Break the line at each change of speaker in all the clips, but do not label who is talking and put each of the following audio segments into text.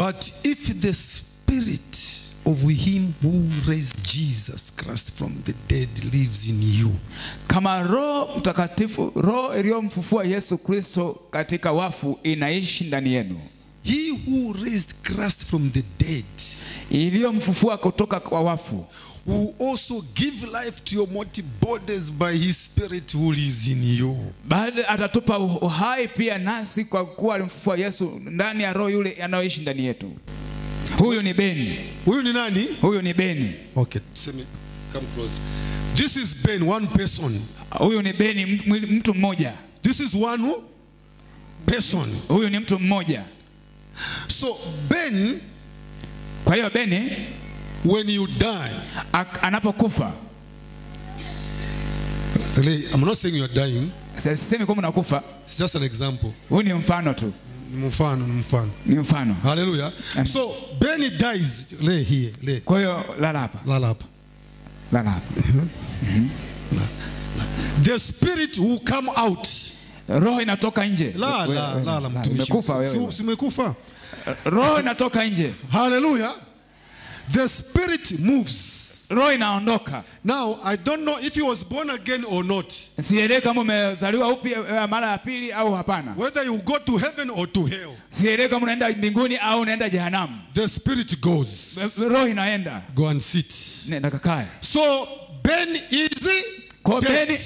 But if the spirit of him who raised Jesus Christ from the dead lives in you.
Kama Roho Mtakatifu, Roho iliyomfufua Yesu Kristo katika wafu inaishi ndani yenu.
He who raised Christ from the dead,
iliyomfufua kutoka kwa wafu,
will also give life to your mortal bodies by his spirit who lives in you.
Baada atatupa uhai pia nasi kwa kuwa alimfufua Yesu ndani ya Roho yule anaoishi ndani yetu. Huyu ni Beni.
Huyu ni nani?
Huyu ni Beni.
Okay, come close. This is Ben, one person.
Huyu ni Beni, mtu mmoja.
This is one person.
Huyu ni mtu mmoja.
So Ben,
kwa hiyo Beni,
when you die,
anapokufa,
I'm not saying you are dying.
Sisemi kama unakufa.
It's just an example.
Huyu ni mfano tu. Ni mfano.
Hallelujah. So Ben dies. Lay here. Lay.
Kwa hiyo lala hapa.
Lala hapa.
Lala hapa.
The spirit will come out.
Roho inatoka nje.
La mtumishi. Umekufa.
Roho inatoka nje.
Hallelujah. The spirit moves.
Roho inaondoka.
Now I don't know if he was born again or not.
Sielewi kama umezaliwa upya mara ya pili au hapana.
Whether you go to heaven or to hell.
Sielewi kama unaenda mbinguni au unaenda jehanamu.
The spirit goes.
Roho inaenda.
Go and sit.
Nenda kakae.
So Ben is
dead.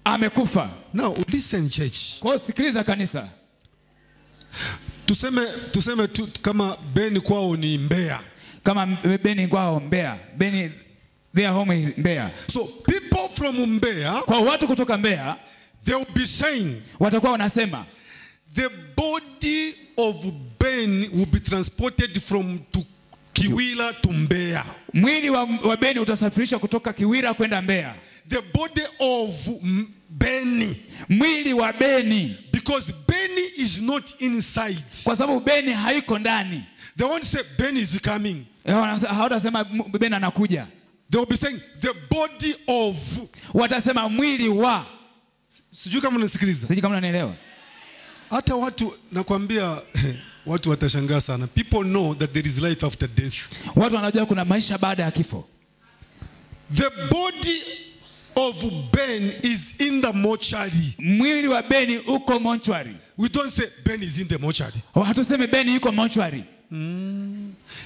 Amekufa.
Now listen church.
Kwa sikiliza kanisa.
Tuseme kama Ben kwao ni Mbeya.
Kama Beni kwao Mbeya. Beni, their home is Mbeya.
So people from Mbeya,
kwa watu kutoka Mbeya,
they will be saying,
watakuwa wanasema,
the body of Ben will be transported from Kiwira to Mbeya.
Mwili wa Beni utasafirishwa kutoka Kiwira kwenda Mbeya.
The body of Beni.
Mwili wa Beni.
Because Beni is not inside.
Kwa sababu Beni haiko ndani.
They won't say Ben is coming.
Hawatasema Beni anakuja.
They will be saying the body of.
Watasema mwili wa.
Sijui kama unasikiliza.
Sijui kama unanielewa.
Hata watu nakwambia watu watashangaa sana. People know that there is life after death.
Watu wanajua kuna maisha baada ya kifo.
The body of Ben is in the mortuary.
Mwili wa Beni uko mortuary.
We don't say Ben is in the mortuary.
Hatuseme Beni yuko mortuary.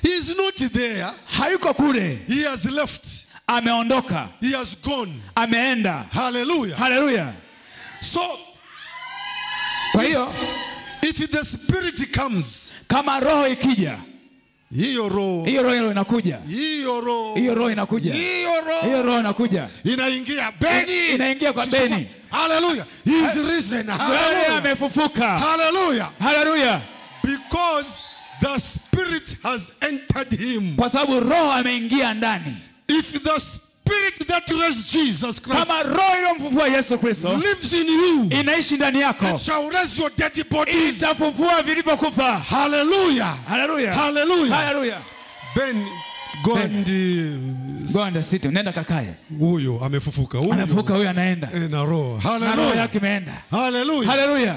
He is not there.
Hayuko kule.
He has left.
Ameondoka.
He has gone.
Ameenda.
Hallelujah.
Hallelujah.
So,
kwa hiyo,
if the spirit comes,
kama roho ikija,
hiyo roho
inakuja. Hiyo roho inakuja.
Inaingia Beni.
Inaingia kwa Beni.
Hallelujah. He is risen.
Hallelujah. Amefufuka.
Hallelujah.
Hallelujah.
Because the spirit has entered him.
Kwa sababu roho ameingia ndani.
If the spirit that raised Jesus Christ,
kama roho iliyomfufua Yesu Kristo,
lives in you,
inaishi ndani yako,
it shall raise your dead bodies.
Itafufua vilivyokufa.
Hallelujah.
Hallelujah.
Hallelujah.
Hallelujah.
Ben, go and
sit. Nenda kakae.
Huyo amefufuka.
Anafufuka, huyo anaenda.
Na roho. Hallelujah.
Roho yake imeenda.
Hallelujah.
Hallelujah.